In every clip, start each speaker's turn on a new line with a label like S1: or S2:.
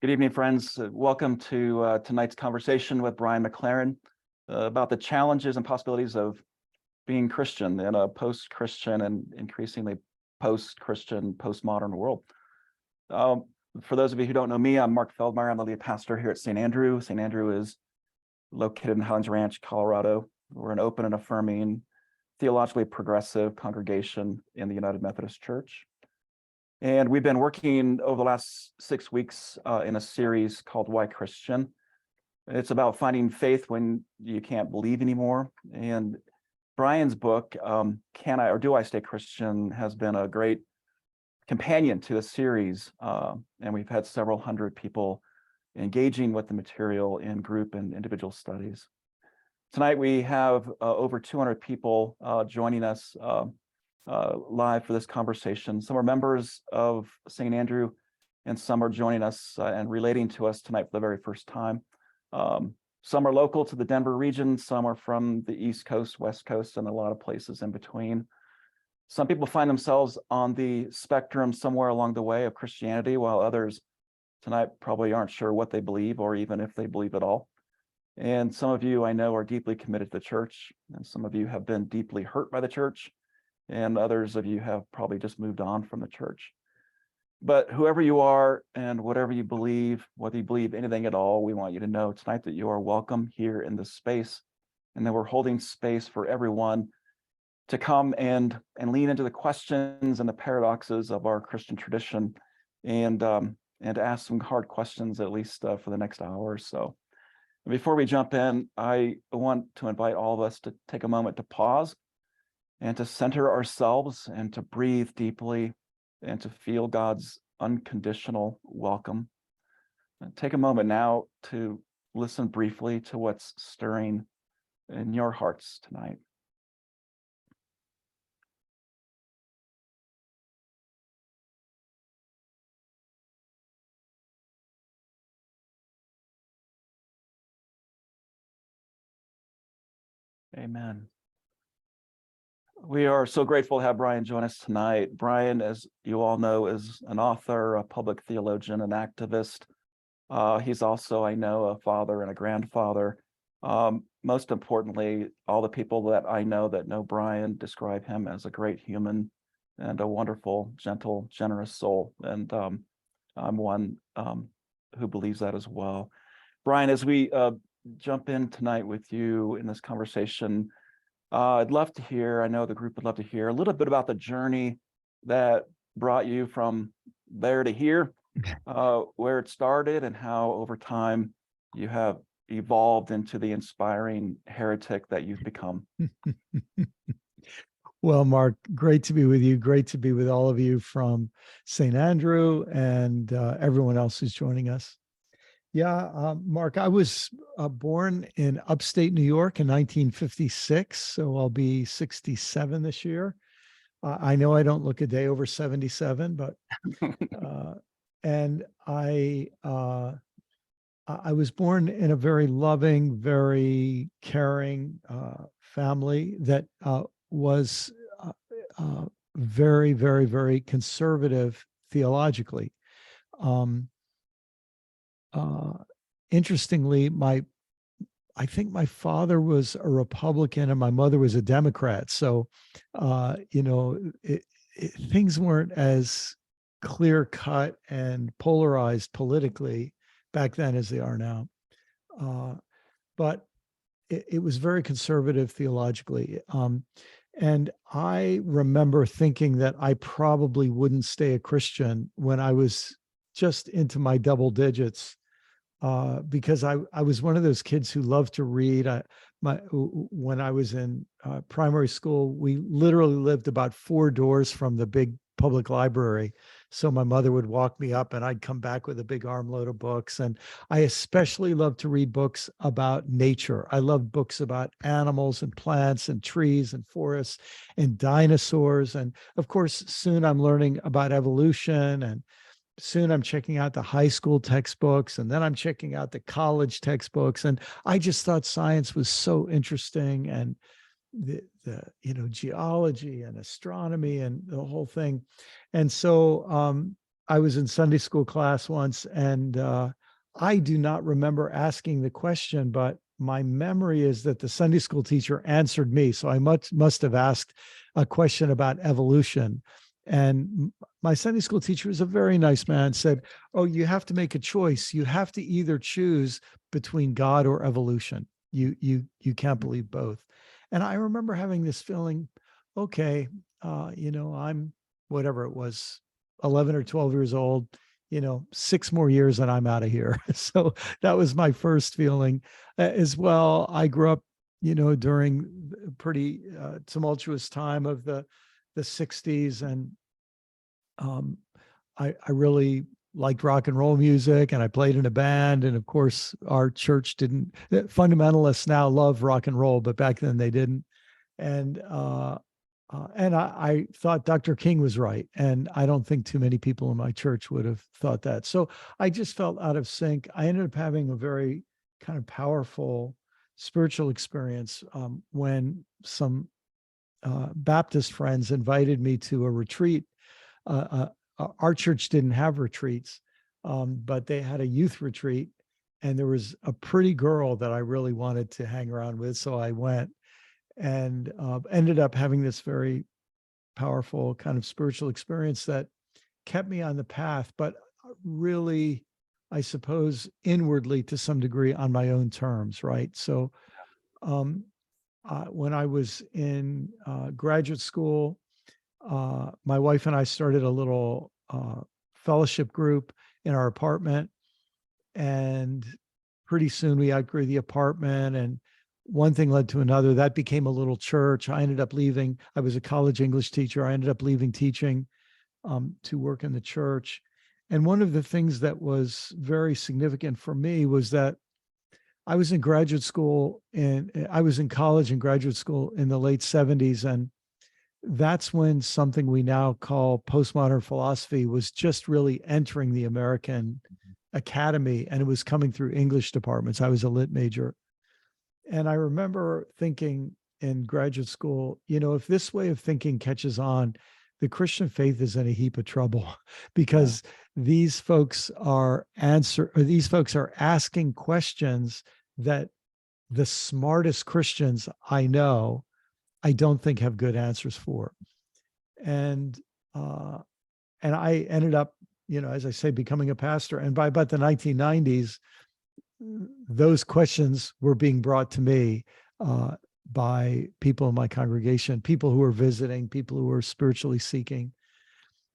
S1: Good evening, friends. Welcome to tonight's conversation with Brian McLaren about the challenges and possibilities of being Christian in a post-Christian and increasingly post-Christian, postmodern world. For those of you who don't know me, I'm Mark Feldmeir. I'm the lead pastor here at St. Andrew. St. Andrew is located in Highlands Ranch, Colorado. We're an open and affirming, theologically progressive congregation in the United Methodist Church. And we've been working over the last 6 weeks in a series called Why Christian? It's about finding faith when you can't believe anymore. And Brian's book, Can I or Do I Stay Christian, has been a great companion to the series. And we've had several hundred people engaging with the material in group and individual studies. Tonight we have over 200 people joining us live for this conversation. Some are members of St. Andrew, and some are joining us and relating to us tonight for the very first time. Some are local to the Denver region, some are from the East Coast, West Coast, and a lot of places in between. Some people find themselves on the spectrum somewhere along the way of Christianity, while others tonight probably aren't sure what they believe or even if they believe at all. And some of you I know are deeply committed to the church, and some of you have been deeply hurt by the church, and others of you have probably just moved on from the church. But whoever you are and whatever you believe, whether you believe anything at all, we want you to know tonight that you are welcome here in this space, and that we're holding space for everyone to come and lean into the questions and the paradoxes of our Christian tradition, and to ask some hard questions, at least for the next hour or so. And before we jump in, I want to invite all of us to take a moment to pause and to center ourselves and to breathe deeply and to feel God's unconditional welcome. And take a moment now to listen briefly to what's stirring in your hearts tonight. Amen. We are so grateful to have Brian join us tonight. Brian, as you all know, is an author, a public theologian, an activist. He's also, I know, a father and a grandfather. Most importantly, all the people that I know that know Brian describe him as a great human and a wonderful, gentle, generous soul. And I'm one who believes that as well. Brian, as we jump in tonight with you in this conversation, I'd love to hear, I know the group would love to hear a little bit about the journey that brought you from there to here, where it started, and how over time you have evolved into the inspiring heretic that you've become.
S2: Well, Mark, great to be with you. Great to be with all of you from St. Andrew and everyone else who's joining us. Yeah, Mark, I was born in upstate New York in 1956, so I'll be 67 this year. I know I don't look a day over 77, but and I was born in a very loving, very caring family that was very, very, very conservative theologically. Interestingly, I think my father was a Republican and my mother was a Democrat. So, things weren't as clear cut and polarized politically back then as they are now. But it was very conservative theologically. And I remember thinking that I probably wouldn't stay a Christian when I was just into my double digits. Because I was one of those kids who loved to read. When I was in primary school, we literally lived about 4 doors from the big public library. So my mother would walk me up and I'd come back with a big armload of books. And I especially loved to read books about nature. I loved books about animals and plants and trees and forests and dinosaurs. And of course, soon I'm learning about evolution, and soon I'm checking out the high school textbooks, and then I'm checking out the college textbooks. And I just thought science was so interesting, and the geology and astronomy and the whole thing. And so I was in Sunday school class once, and I do not remember asking the question, but my memory is that the Sunday school teacher answered me. So I must have asked a question about evolution. And my Sunday school teacher was a very nice man, said, "Oh, you have to make a choice. You have to either choose between God or evolution. You can't believe both." And I remember having this feeling, okay, I'm whatever it was, 11 or 12 years old, 6 more years and I'm out of here. So that was my first feeling. As well, I grew up, during a pretty tumultuous time of the 60s. And um, I really liked rock and roll music, and I played in a band. And of course, our church didn't, fundamentalists now love rock and roll, but back then they didn't. And I thought Dr. King was right. And I don't think too many people in my church would have thought that. So I just felt out of sync. I ended up having a very kind of powerful spiritual experience when some Baptist friends invited me to a retreat. Our church didn't have retreats, but they had a youth retreat. And there was a pretty girl that I really wanted to hang around with. So I went, and ended up having this very powerful kind of spiritual experience that kept me on the path, but really, I suppose, inwardly to some degree on my own terms, right? So um, when I was in graduate school, my wife and I started a little fellowship group in our apartment, and pretty soon we outgrew the apartment, and one thing led to another. That became a little church. I ended up leaving. I was a college English teacher. I ended up leaving teaching to work in the church. And one of the things that was very significant for me was that I was in graduate school, and I was in college and graduate school in the late 70s. And that's when something we now call postmodern philosophy was just really entering the American academy, and it was coming through English departments. I was a lit major. And I remember thinking in graduate school, if this way of thinking catches on, the Christian faith is in a heap of trouble because these folks are asking questions that the smartest Christians I know, I don't think have good answers for. And I ended up, as I say, becoming a pastor. And by about the 1990s, those questions were being brought to me by people in my congregation, people who were visiting, people who were spiritually seeking.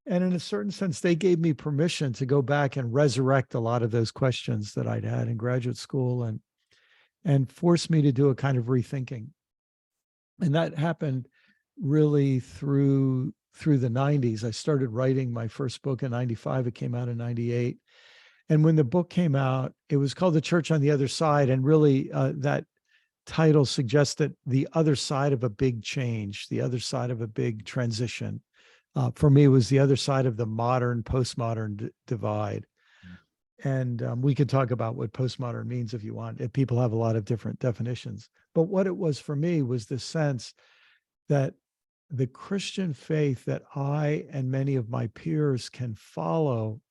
S2: And in a certain sense, they gave me permission to go back and resurrect a lot of those questions that I'd had in graduate school, and forced me to do a kind of rethinking. And that happened really through the 90s. I started writing my first book in 95. It came out in 98. And when the book came out, it was called The Church on the Other Side. And really, that title suggests that the other side of a big change, the other side of a big transition. For me, it was the other side of the modern, postmodern divide. And we could talk about what postmodern means if you want. If people have a lot of different definitions. But what it was for me was the sense that the Christian faith that I and many of my peers can follow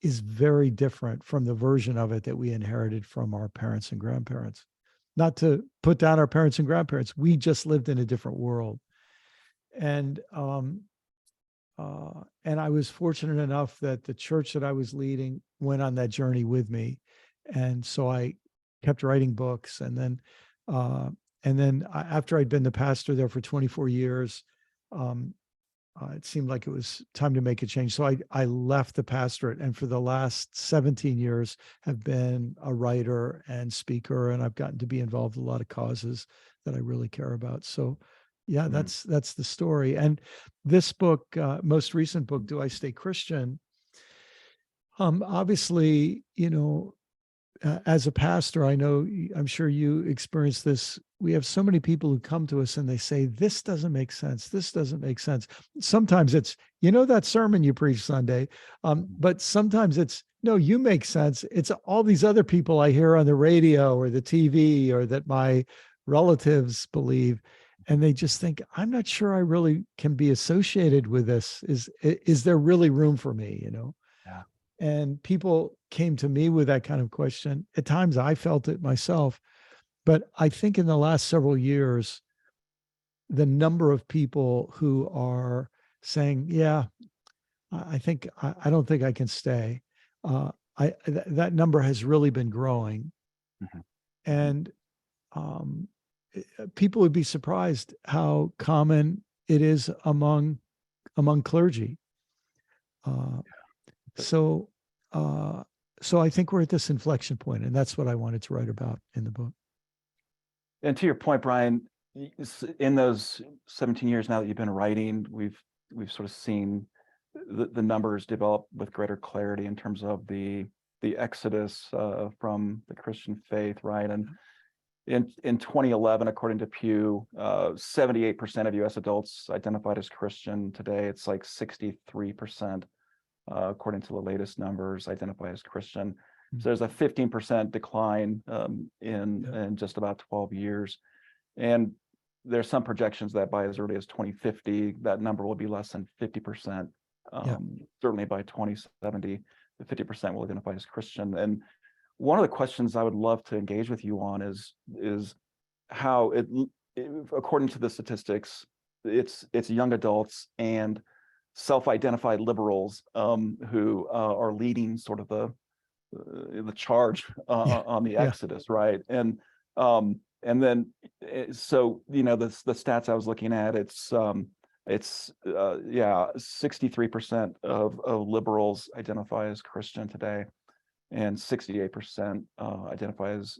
S2: is very different from the version of it that we inherited from our parents and grandparents. Not to put down our parents and grandparents, we just lived in a different world. And I was fortunate enough that the church that I was leading went on that journey with me. And so I kept writing books. And then after I'd been the pastor there for 24 years, it seemed like it was time to make a change. So I left the pastorate, and for the last 17 years have been a writer and speaker, and I've gotten to be involved in a lot of causes that I really care about. So yeah, that's the story. And this book, most recent book, Do I Stay Christian? Obviously, as a pastor, I'm sure you experience this. We have so many people who come to us and they say, this doesn't make sense. This doesn't make sense. Sometimes it's, that sermon you preached Sunday. But sometimes it's, no, you make sense. It's all these other people I hear on the radio or the TV or that my relatives believe. And they just think, I'm not sure I really can be associated with this. Is there really room for me, And people came to me with that kind of question. At times I felt it myself, but I think in the last several years, the number of people who are saying, yeah, I don't think I can stay. That number has really been growing.
S1: Mhm.
S2: And um, people would be surprised how common it is among clergy. Uh, so uh, so I think we're at this inflection point, and that's what I wanted to write about in the book.
S1: And to your point, Brian, in those 17 years now that you've been writing, we've sort of seen the numbers develop with greater clarity in terms of the exodus from the Christian faith, right? And in 2011, according to Pew, 78% of U.S. adults identified as Christian. Today, it's like 63%, according to the latest numbers, identify as Christian. So there's a 15% decline in just about 12 years. And there's some projections that by as early as 2050, that number will be less than 50%. Certainly by 2070, the 50% will identify as Christian. And one of the questions I would love to engage with you on is how according to the statistics, it's young adults and self-identified liberals who are leading sort of the charge on the exodus, right? And then so the stats I was looking at, it's 63% of liberals identify as Christian today, and 68% identify as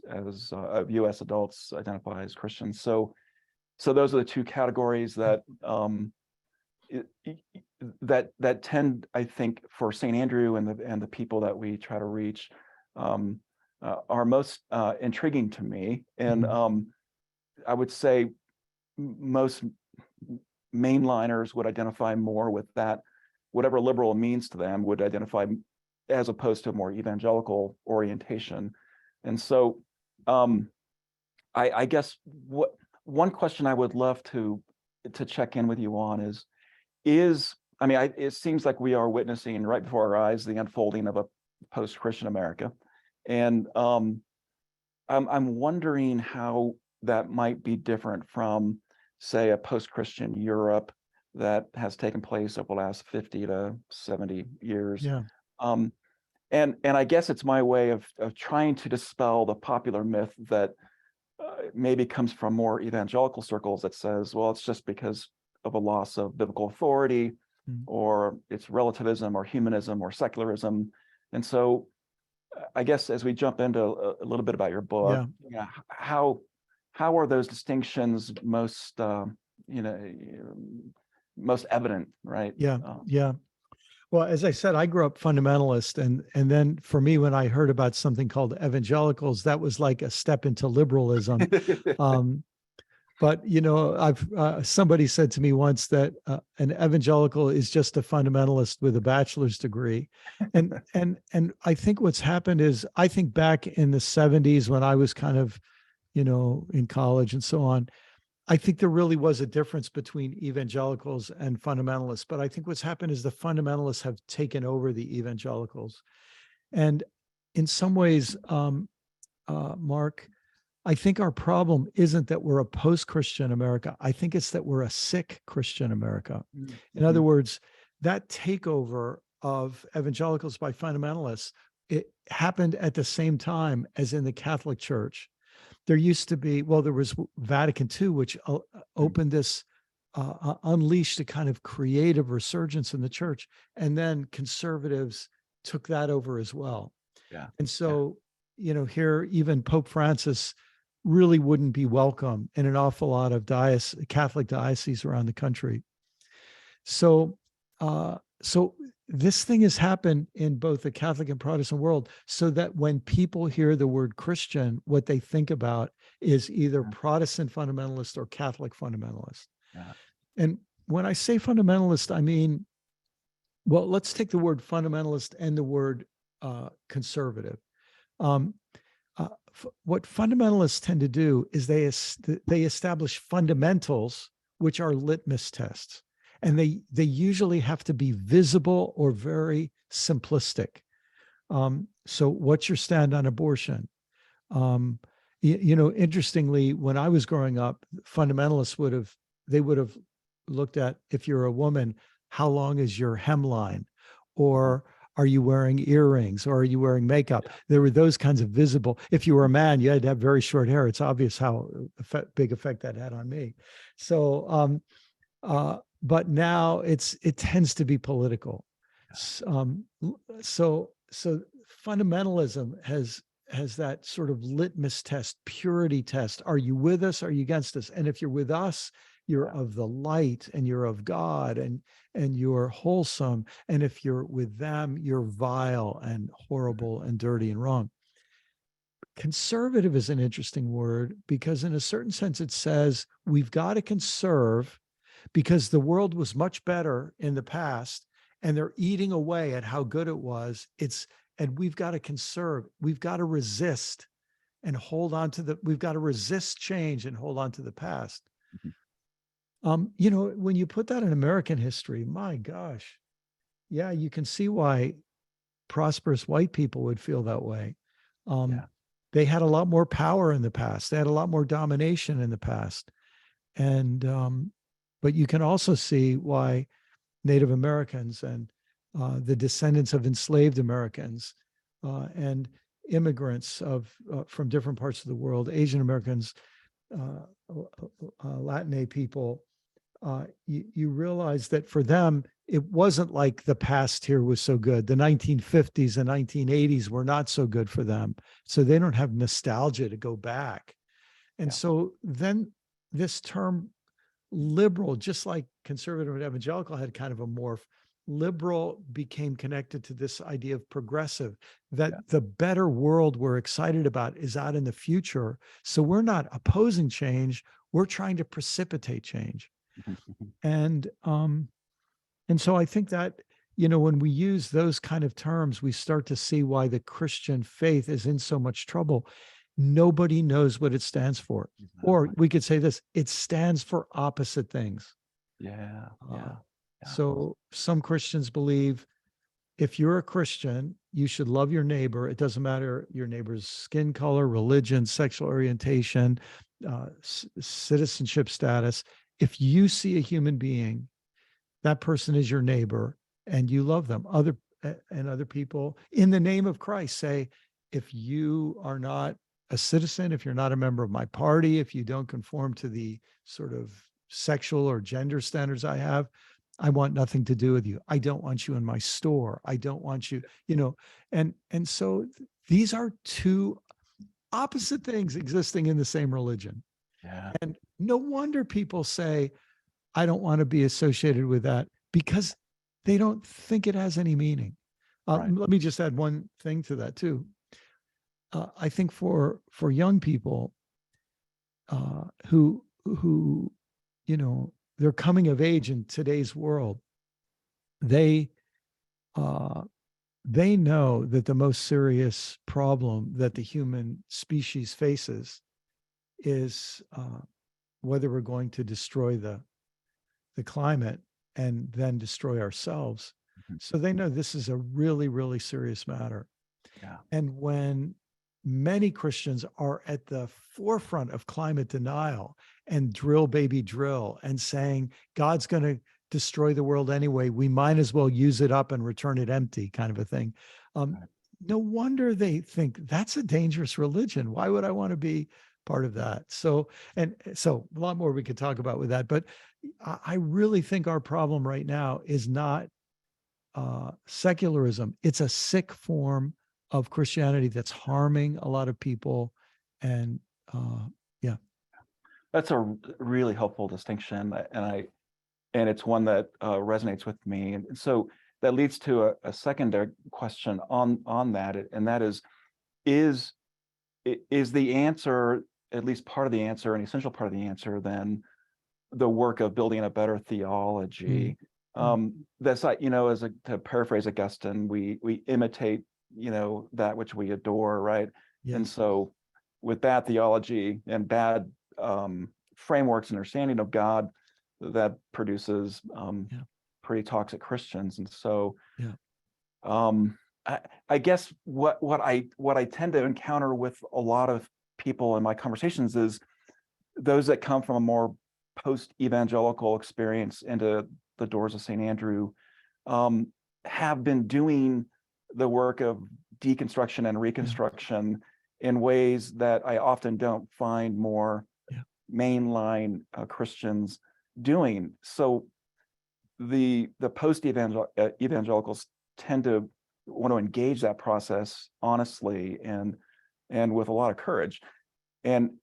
S1: U.S. adults identify as Christians. So those are the two categories that that tend, I think, for St. Andrew and the people that we try to reach, are most intriguing to me. And I would say most mainliners would identify more with that, whatever liberal means to them would identify, as opposed to a more evangelical orientation. And so I guess one question I would love to check in with you on is I mean, it seems like we are witnessing right before our eyes the unfolding of a post-Christian America. And I'm wondering how that might be different from, say, a post-Christian Europe that has taken place over the last 50 to 70 years.
S2: Yeah.
S1: And I guess it's my way of trying to dispel the popular myth that maybe comes from more evangelical circles that says, well, it's just because of a loss of biblical authority, or it's relativism or humanism or secularism. And so I guess as we jump into a little bit about your book, how are those distinctions most most evident, right?
S2: Yeah. Well, as I said, I grew up fundamentalist, and then for me, when I heard about something called evangelicals, that was like a step into liberalism. But I've somebody said to me once that an evangelical is just a fundamentalist with a bachelor's degree, and I think what's happened is, I think back in the 70s when I was kind of, in college and so on, I think there really was a difference between evangelicals and fundamentalists. But I think what's happened is the fundamentalists have taken over the evangelicals, and in some ways, Mark, I think our problem isn't that we're a post-Christian America. I think it's that we're a sick Christian America. In other words, that takeover of evangelicals by fundamentalists, it happened at the same time as in the Catholic Church. There used to be, there was Vatican II, which opened this, unleashed a kind of creative resurgence in the church. And then conservatives took that over as well. And so, here, even Pope Francis really wouldn't be welcome in an awful lot of Catholic dioceses around the country. So this thing has happened in both the Catholic and Protestant world, so that when people hear the word Christian, what they think about is either Protestant fundamentalist or Catholic fundamentalist. And when I say fundamentalist, I mean, well, let's take the word fundamentalist and the word conservative. What fundamentalists tend to do is they establish fundamentals, which are litmus tests, and they usually have to be visible or very simplistic. So what's your stand on abortion? Interestingly, when I was growing up, fundamentalists would have looked at, if you're a woman, how long is your hemline? Or are you wearing earrings? Or are you wearing makeup? There were those kinds of visible. If you were a man, you had to have very short hair. It's obvious how big effect that had on me. So, but now it tends to be political. So fundamentalism has that sort of litmus test, purity test. Are you with us? Are you against us? And if you're with us, you're of the light and you're of God and you're wholesome. And if you're with them, you're vile and horrible and dirty and wrong. Conservative is an interesting word because in a certain sense it says we've got to conserve because the world was much better in the past and they're eating away at how good it was. And we've got to conserve, we've got to resist and hold on to we've got to resist change and hold on to the past. When you put that in American history, my gosh, yeah, you can see why prosperous white people would feel that way. They had a lot more power in the past. They had a lot more domination in the past. And, but you can also see why Native Americans and the descendants of enslaved Americans and immigrants from different parts of the world, Asian Americans, Latin people, you realize that for them, it wasn't like the past here was so good. The 1950s and 1980s were not so good for them. So they don't have nostalgia to go back. And so then this term liberal, just like conservative and evangelical had kind of a morph, liberal became connected to this idea of progressive, that the better world we're excited about is out in the future. So we're not opposing change, we're trying to precipitate change. And so I think that, when we use those kind of terms, we start to see why the Christian faith is in so much trouble. Nobody knows what it stands for. Or we could say this, it stands for opposite things. So some Christians believe if you're a Christian, you should love your neighbor. It doesn't matter your neighbor's skin color, religion, sexual orientation, citizenship status. If you see a human being, that person is your neighbor and you love them. Other people in the name of Christ say, if you are not a citizen, if you're not a member of my party, if you don't conform to the sort of sexual or gender standards I have, I want nothing to do with you. I don't want you in my store. I don't want you, and so these are two opposite things existing in the same religion. And no wonder people say, I don't want to be associated with that, because they don't think it has any meaning. Let me just add one thing to that too. I think for young people who they're coming of age in today's world, they know that the most serious problem that the human species faces is whether we're going to destroy the climate and then destroy ourselves. So they know this is a really, really serious matter. And when many Christians are at the forefront of climate denial and drill baby drill and saying God's going to destroy the world anyway, we might as well use it up and return it empty, kind of a thing. No wonder they think that's a dangerous religion. Why would I want to be part of that? So a lot more we could talk about with that, but I really think our problem right now is not secularism. It's a sick form of Christianity that's harming a lot of people. And
S1: that's a really helpful distinction, and it's one that resonates with me. And so that leads to a secondary question on that, and that is the answer, at least part of the answer, an essential part of the answer, then the work of building a better theology. That's like, to paraphrase Augustine, we imitate, that which we adore, right?
S2: Yes.
S1: And so with bad theology and bad frameworks and understanding of God, that produces pretty toxic Christians. And so I guess what I tend to encounter with a lot of people in my conversations is those that come from a more post-evangelical experience into the doors of St. Andrew have been doing the work of deconstruction and reconstruction in ways that I often don't find more mainline Christians doing. So the post-evangelicals tend to want to engage that process honestly and with a lot of courage. And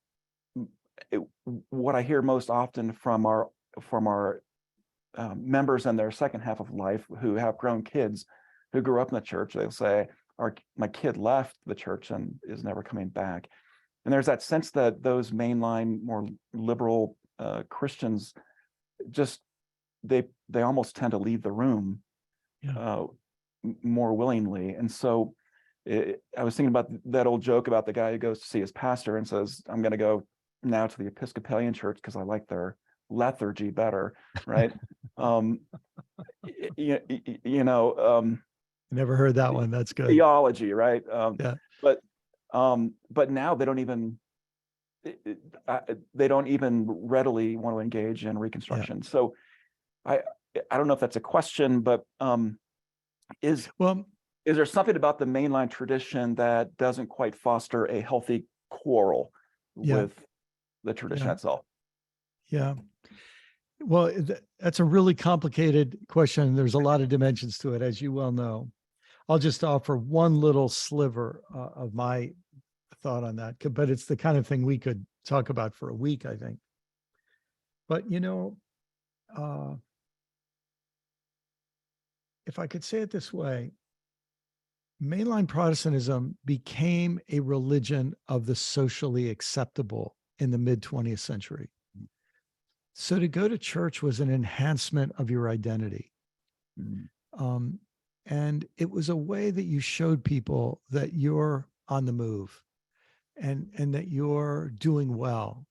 S1: what I hear most often from our members in their second half of life who have grown kids who grew up in the church, they'll say, my kid left the church and is never coming back. And there's that sense that those mainline, more liberal Christians just they almost tend to leave the room more willingly. And so I was thinking about that old joke about the guy who goes to see his pastor and says, I'm going to go now to the Episcopalian church because I like their lethargy better, right?
S2: Never heard that one. That's good.
S1: Theology, right?
S2: Yeah.
S1: But now they don't even readily want to engage in reconstruction. So I don't know if that's a question, but is there something about the mainline tradition that doesn't quite foster a healthy quarrel with the tradition itself?
S2: Yeah. Well, that's a really complicated question. There's a lot of dimensions to it, as you well know. I'll just offer one little sliver of my thought on that, but it's the kind of thing we could talk about for a week, I think. But, if I could say it this way, mainline Protestantism became a religion of the socially acceptable in the mid-20th century. So to go to church was an enhancement of your identity. And it was a way that you showed people that you're on the move and that you're doing well.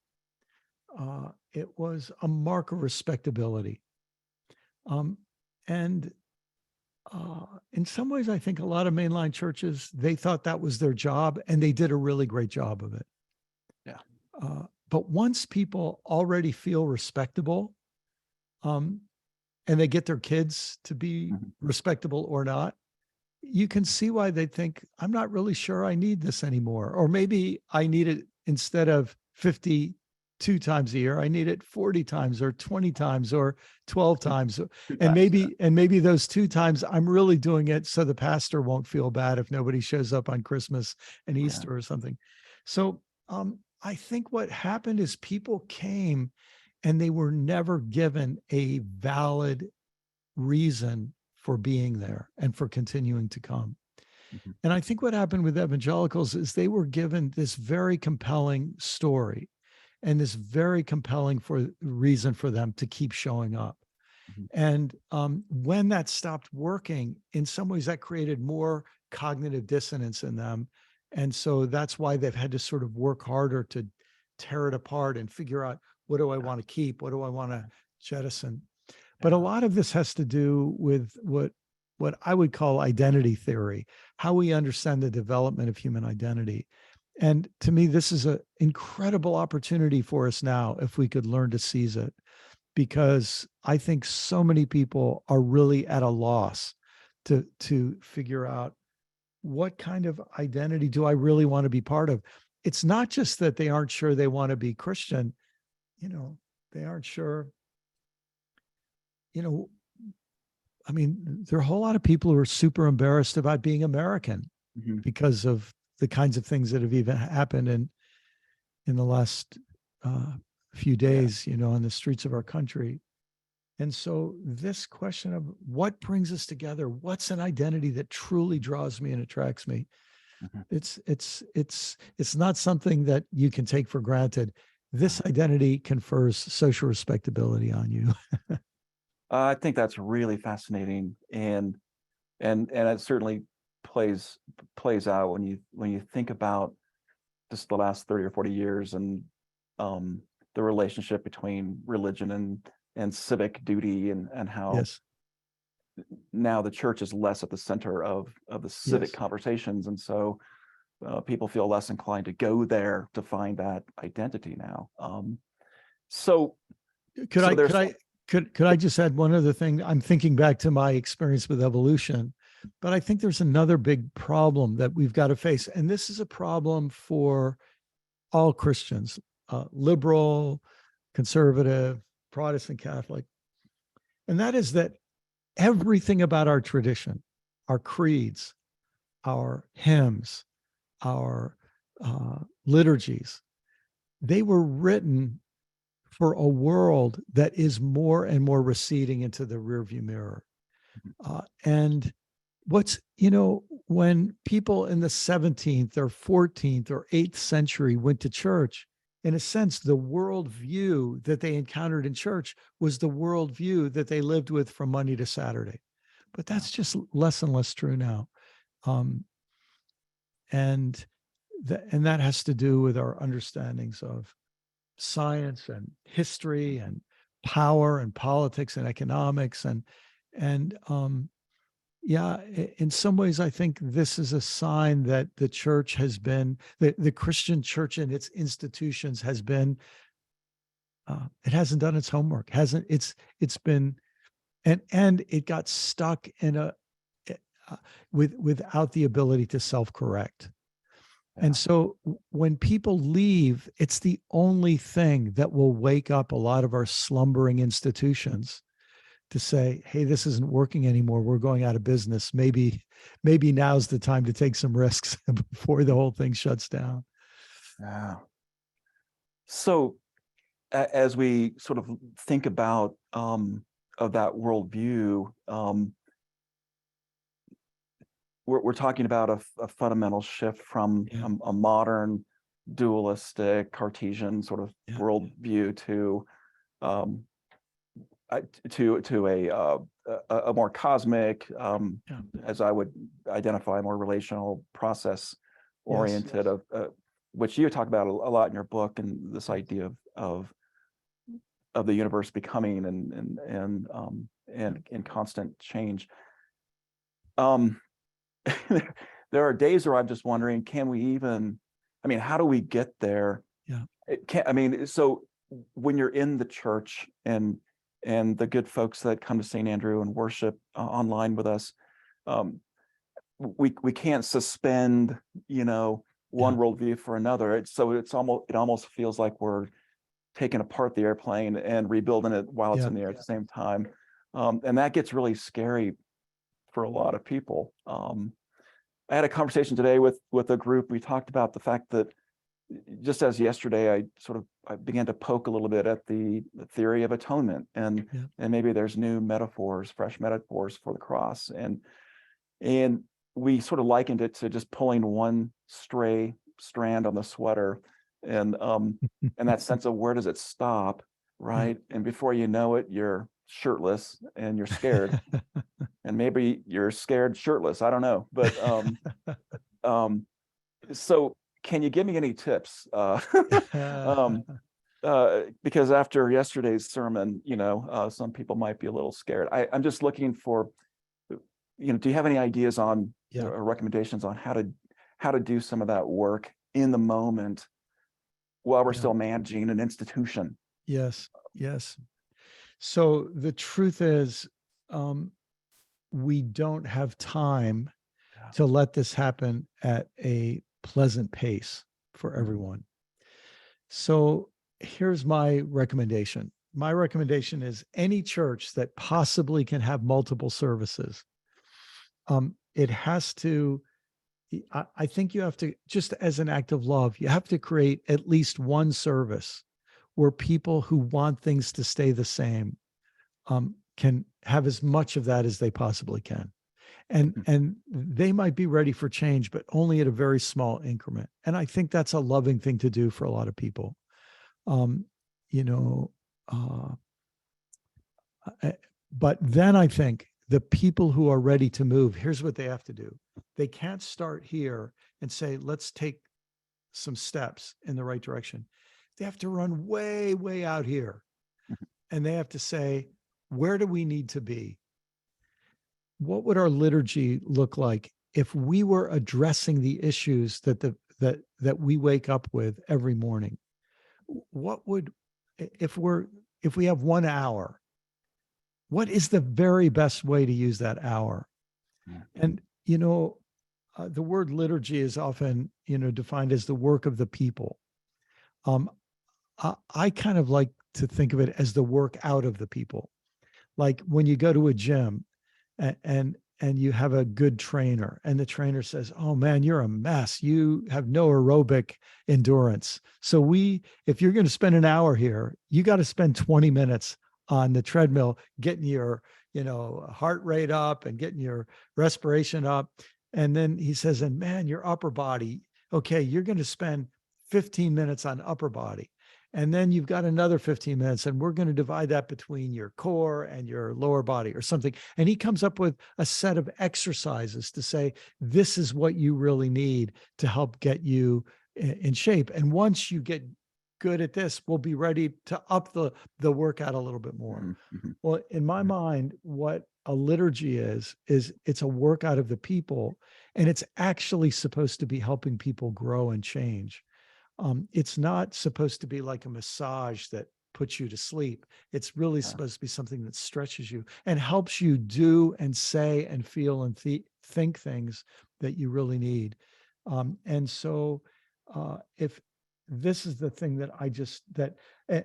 S2: It was a mark of respectability. And in some ways, I think a lot of mainline churches, they thought that was their job and they did a really great job of it. Yeah. But once people already feel respectable, and they get their kids to be respectable or not, you can see why they think, I'm not really sure I need this anymore. Or maybe I need it instead of 52 times a year, I need it 40 times or 20 times or 12 times. And maybe those 2 times I'm really doing it so the pastor won't feel bad if nobody shows up on Christmas and Easter or something. So I think what happened is people came and they were never given a valid reason for being there and for continuing to come. And I think what happened with evangelicals is they were given this very compelling story and this very compelling reason for them to keep showing up. And when that stopped working, in some ways that created more cognitive dissonance in them. And so that's why they've had to sort of work harder to tear it apart and figure out, what do I want to keep? What do I want to jettison? But a lot of this has to do with what I would call identity theory, how we understand the development of human identity. And to me, this is an incredible opportunity for us now, if we could learn to seize it, because I think so many people are really at a loss to figure out, what kind of identity do I really want to be part of? It's not just that they aren't sure they want to be Christian, they aren't sure, I mean, there are a whole lot of people who are super embarrassed about being American because of the kinds of things that have even happened in the last few days, on the streets of our country. And so this question of what brings us together, what's an identity that truly draws me and attracts me? It's not something that you can take for granted. This identity confers social respectability on you.
S1: I think that's really fascinating, and it certainly plays out when you think about just the last 30 or 40 years and the relationship between religion and civic duty and how now the church is less at the center of the civic
S2: Yes.
S1: conversations, and so people feel less inclined to go there to find that identity now. So
S2: Could I
S1: there's
S2: could I just add one other thing? I'm thinking back to my experience with evolution, but I think there's another big problem that we've got to face, and this is a problem for all Christians, liberal, conservative, Protestant, Catholic, and that is that everything about our tradition, our creeds, our hymns, our liturgies, they were written for a world that is more and more receding into the rearview mirror. And what's, when people in the 17th or 14th or 8th century went to church, in a sense, the worldview that they encountered in church was the worldview that they lived with from Monday to Saturday. But that's just less and less true now. Um, and that has to do with our understandings of science and history and power and politics and economics and yeah, in some ways I think this is a sign that the church has been the Christian church and its institutions has been it hasn't done its homework, hasn't it's been and it got stuck in a without the ability to self-correct. And so when people leave, it's the only thing that will wake up a lot of our slumbering institutions to say, hey, this isn't working anymore. We're going out of business. Maybe now's the time to take some risks before the whole thing shuts down.
S1: Yeah. So as we sort of think about of that worldview, we're talking about a fundamental shift from
S2: Yeah.
S1: a modern dualistic Cartesian sort of
S2: Yeah.
S1: worldview to a more cosmic,
S2: Yeah.
S1: as I would identify, more relational, process oriented, of which you talk about a lot in your book, and this idea of the universe becoming and in constant change. There are days where I'm just wondering, can we even, I mean, how do we get there?
S2: Yeah.
S1: It can't, I mean, so when you're in the church and the good folks that come to St. Andrew and worship online with us, we can't suspend, one
S2: Yeah.
S1: worldview for another. It almost feels like we're taking apart the airplane and rebuilding it while it's
S2: Yeah.
S1: in the air at the same time. And that gets really scary for a lot of people. I had a conversation today with a group. We talked about the fact that just as yesterday, I began to poke a little bit at the theory of atonement, and maybe there's new metaphors, fresh metaphors for the cross, and we sort of likened it to just pulling one stray strand on the sweater, and that sense of where does it stop, right? And before you know it, you're shirtless and you're scared, and maybe you're scared shirtless. I don't know, but so can you give me any tips? Because after yesterday's sermon, some people might be a little scared. I'm just looking for, do you have any ideas on or recommendations on how to do some of that work in the moment while we're still managing an institution?
S2: Yes. So the truth is, we don't have time to let this happen at a pleasant pace for everyone. So here's my recommendation. My recommendation is any church that possibly can have multiple services. It has to, I think you have to, just as an act of love, you have to create at least one service where people who want things to stay the same can have as much of that as they possibly can. And they might be ready for change, but only at a very small increment. And I think that's a loving thing to do for a lot of people. You know, but then I think the people who are ready to move, here's what they have to do. They can't start here and say, let's take some steps in the right direction. They have to run way, way out here. And they have to say, where do we need to be? what would our liturgy look like if we were addressing the issues that we wake up with every morning? What would, if we have 1 hour, what is the very best way to use that hour?
S1: Mm.
S2: And, the word liturgy is often, defined as the work of the people. Um, I kind of like to think of it as the work out of the people. Like when you go to a gym and you have a good trainer and the trainer says, "Oh man, you're a mess. You have no aerobic endurance. So if you're going to spend an hour here, you got to spend 20 minutes on the treadmill, getting your, heart rate up and getting your respiration up." And then he says, "And man, your upper body, okay, you're going to spend 15 minutes on upper body. And then you've got another 15 minutes, and we're going to divide that between your core and your lower body or something." And he comes up with a set of exercises to say, this is what you really need to help get you in shape. And once you get good at this, we'll be ready to up the workout a little bit more.
S1: Mhm.
S2: Well, in my mind, what a liturgy is it's a workout of the people, and it's actually supposed to be helping people grow and change. It's not supposed to be like a massage that puts you to sleep. It's really
S1: Yeah.
S2: supposed to be something that stretches you and helps you do and say and feel and think things that you really need. And so, if this is the thing that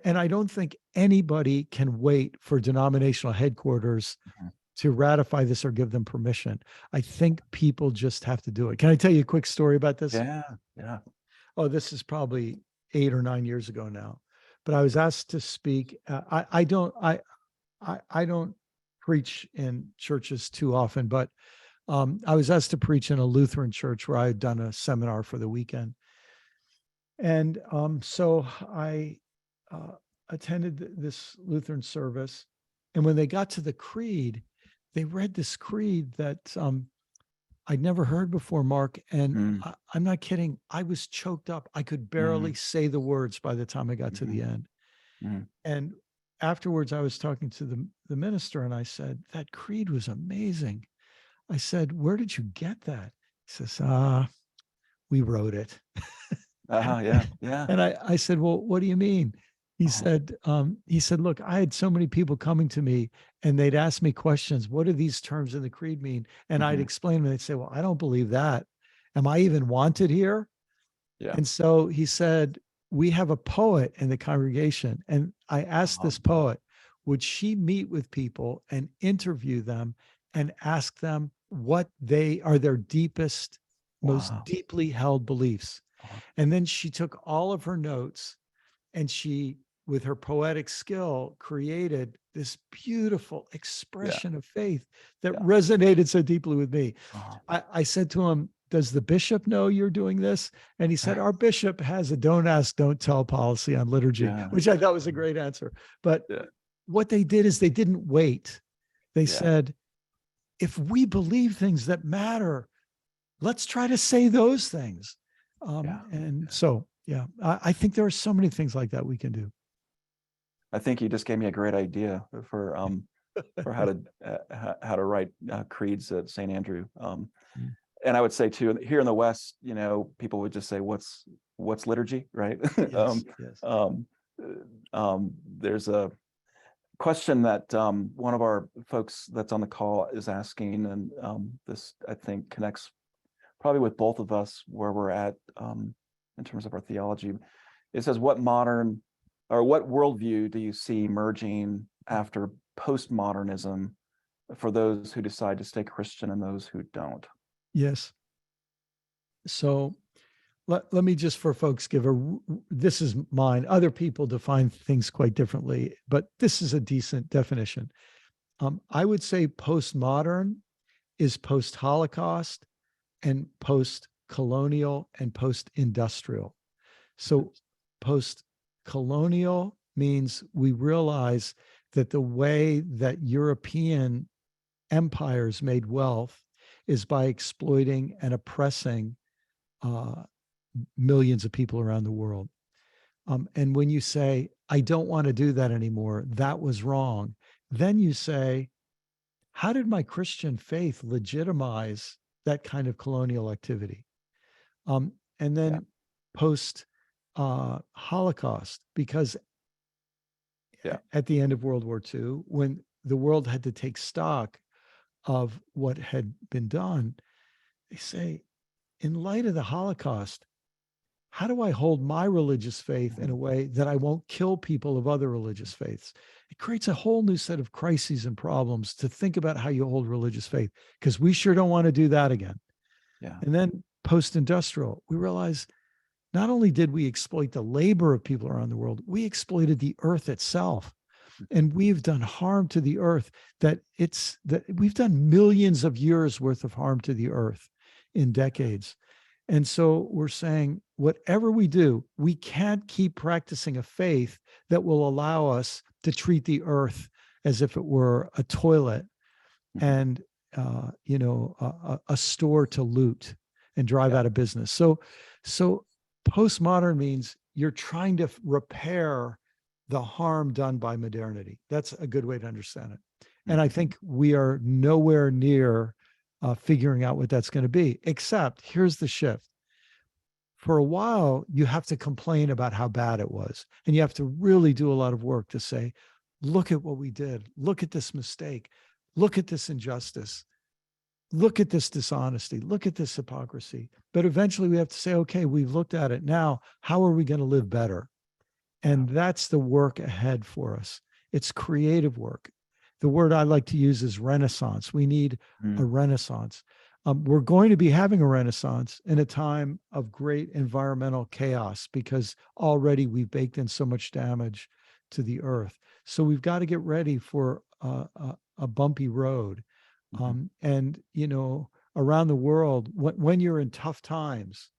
S2: and I don't think anybody can wait for denominational headquarters
S1: Mhm.
S2: to ratify this or give them permission. I think people just have to do it. Can I tell you a quick story about this?
S1: Yeah. Yeah.
S2: Oh, this is probably 8 or 9 years ago now, but I was asked to speak. I don't preach in churches too often, but I was asked to preach in a Lutheran church where I had done a seminar for the weekend. And so I uh, attended this Lutheran service. And when they got to the creed, they read this creed that I'd never heard before, Mark. And
S1: Mm.
S2: I'm not kidding. I was choked up. I could barely
S1: Mm.
S2: say the words by the time I got to the
S1: Mhm.
S2: end.
S1: Mm.
S2: And afterwards, I was talking to the minister and I said, "That creed was amazing." I said, "Where did you get that?" He says, "We wrote it."
S1: Uh-huh. Yeah. Yeah.
S2: And I said, "Well, what do you mean?"
S1: Uh-huh.
S2: He said, "Look, I had so many people coming to me and they'd ask me questions. What do these terms in the creed mean?" And I'd
S1: Mhm.
S2: explain them. And they'd say, "Well, I don't believe that. Am I even wanted here?"
S1: Yeah.
S2: And so he said, "We have a poet in the congregation." And I asked
S1: Uh-huh.
S2: this poet, would she meet with people and interview them and ask them what they are their deepest, most
S1: Wow.
S2: deeply held beliefs.
S1: Uh-huh.
S2: And then she took all of her notes and she, with her poetic skill, created this beautiful
S1: Yeah.
S2: expression of faith that
S1: Yeah.
S2: resonated so deeply with me.
S1: Uh-huh.
S2: I said to him, "Does the bishop know you're doing this?" And he said, "Our bishop has a don't ask, don't tell policy on liturgy,"
S1: Yeah.
S2: which I thought was a great answer. But
S1: Yeah.
S2: what they did is they didn't wait. They
S1: Yeah.
S2: said, if we believe things that matter, let's try to say those things.
S1: Yeah.
S2: And so, yeah, I think there are so many things like that we can do.
S1: I think you just gave me a great idea for how to write creeds at St. Andrew.
S2: Mm.
S1: And I would say too, here in the West, people would just say, "What's liturgy?" Right?
S2: Yes, yes.
S1: Um, there's a question that one of our folks that's on the call is asking, and this I think connects probably with both of us where we're at in terms of our theology. It says, what worldview do you see emerging after postmodernism for those who decide to stay Christian and those who don't?
S2: Yes. So let me just, for folks, this is mine. Other people define things quite differently, but this is a decent definition. I would say postmodern is post-Holocaust and post-colonial and post-industrial. So post-colonial means we realize that the way that European empires made wealth is by exploiting and oppressing uh, millions of people around the world. And when you say, "I don't want to do that anymore, that was wrong," then you say, how did my Christian faith legitimize that kind of colonial activity? And
S1: Yeah.
S2: then post Holocaust, because
S1: Yeah.
S2: at the end of World War II, when the world had to take stock of what had been done, they say, in light of the Holocaust, how do I hold my religious faith in a
S1: Mhm.
S2: way that I won't kill people of other religious faiths? It creates a whole new set of crises and problems to think about how you hold religious faith, because we sure don't want to do that again.
S1: Yeah.
S2: And then post industrial, we realize not only did we exploit the labor of people around the world, we exploited the earth itself.
S1: Mhm.
S2: And we've done harm to the earth that we've done millions of years worth of harm to the earth in decades. And so we're saying, whatever we do, we can't keep practicing a faith that will allow us to treat the earth as if it were a toilet
S1: Mhm.
S2: and a store to loot and drive
S1: Yeah.
S2: out of business. So postmodern means you're trying to repair the harm done by modernity. That's a good way to understand it. And I
S1: Mhm.
S2: think we are nowhere near figuring out what that's going to be, except here's the shift. For a while, you have to complain about how bad it was. And you have to really do a lot of work to say, look at what we did. Look at this mistake. Look at this injustice. Look at this dishonesty. Look at this hypocrisy. But eventually we have to say, okay, we've looked at it. Now, how are we going to live better?
S1: Yeah.
S2: And that's the work ahead for us. It's creative work. The word I like to use is renaissance. We need a
S1: Mhm.
S2: renaissance. We're going to be having a renaissance in a time of great environmental chaos because already we've baked in so much damage to the earth. So we've got to get ready for a bumpy road.
S1: Mhm.
S2: And, around the world, when you're in tough times,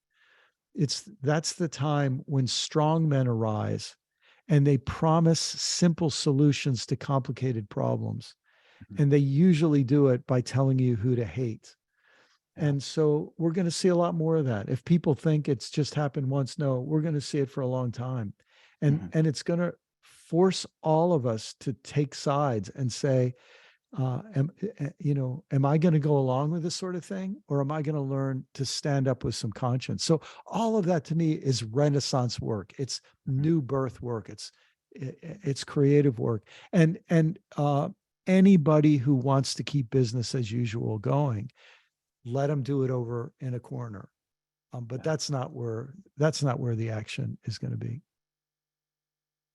S2: that's the time when strong men arise and they promise simple solutions to complicated problems.
S1: Mhm.
S2: And they usually do it by telling you who to hate.
S1: Yeah.
S2: And so we're going to see a lot more of that. If people think it's just happened once, no, we're going to see it for a long time. And
S1: Mhm.
S2: and it's going to force all of us to take sides and say, am I going to go along with this sort of thing, or am I going to learn to stand up with some conscience? So all of that to me is Renaissance work. It's
S1: Mhm.
S2: new birth work. It's creative work, and anybody who wants to keep business as usual going, let them do it over in a corner. But
S1: Yeah.
S2: that's not where the action is going to be.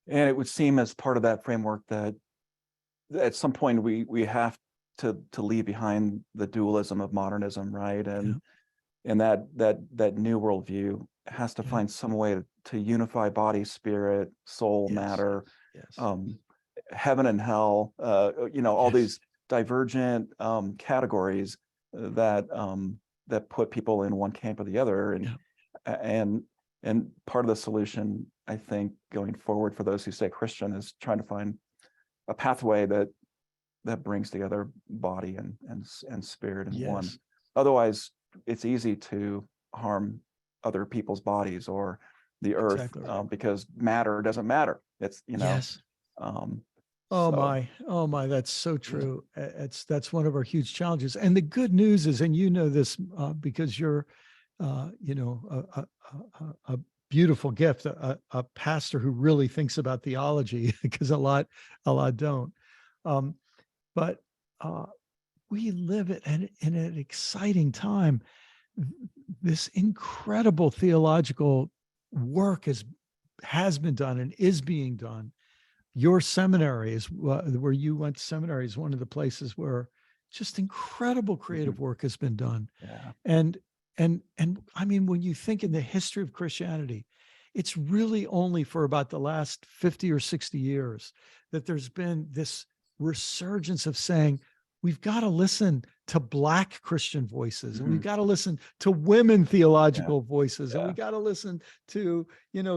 S1: And it would seem as part of that framework that at some point we have to leave behind the dualism of modernism, right?
S2: Yeah,
S1: And that new worldview has to
S2: yeah,
S1: find some way to unify body, spirit, soul,
S2: yes,
S1: matter,
S2: yes,
S1: um, heaven and hell, all
S2: yes,
S1: these divergent categories that put people in one camp or the other,
S2: yeah,
S1: and and part of the solution, I think, going forward for those who say Christian is trying to find a pathway that brings together body and spirit in one.
S2: yes,
S1: Otherwise, it's easy to harm other people's bodies or the earth,
S2: exactly right.
S1: because matter doesn't matter. It's
S2: Yes.
S1: um,
S2: Oh
S1: so
S2: my, oh my, that's so true. That's one of our huge challenges. And the good news is, and you know this because you're, a beautiful gift, a pastor who really thinks about theology, because a lot don't. Um, but uh, we live in an exciting time. This incredible theological work has been done and is being done. Your seminary is where you went to seminary is one of the places where just incredible
S1: mhm,
S2: creative work has been done.
S1: yeah.
S2: And and I mean, when you think in the history of Christianity, it's really only for about the last 50 or 60 years that there's been this resurgence of saying we've got to listen to Black Christian voices, and we've
S1: Mhm,
S2: got to listen to women
S1: yeah.
S2: theological voices, and we
S1: Yeah.
S2: got to listen to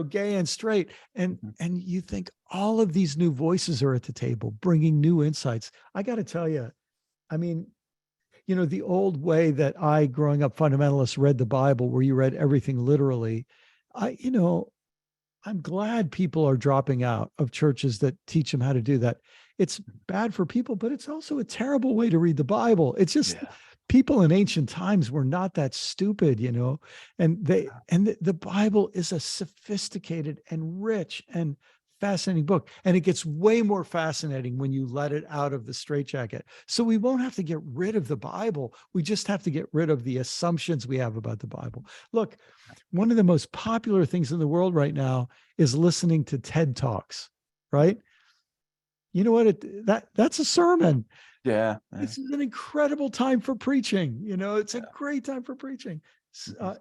S2: gay and straight. and
S1: Mhm,
S2: and you think all of these new voices are at the table bringing new insights. I got to tell you, I mean, the old way that I, growing up fundamentalist, read the Bible, where you read everything literally. I'm glad people are dropping out of churches that teach them how to do that. it's bad for people, but it's also a terrible way to read the Bible. It's just
S1: Yeah.
S2: people in ancient times were not that stupid, and the Bible is a sophisticated and rich and fascinating book. And it gets way more fascinating when you let it out of the straitjacket. So we won't have to get rid of the Bible. We just have to get rid of the assumptions we have about the Bible. Look, one of the most popular things in the world right now is listening to TED Talks, right? You know what? That's a sermon.
S1: Yeah.
S2: It's an incredible time for preaching. It's a great time for preaching.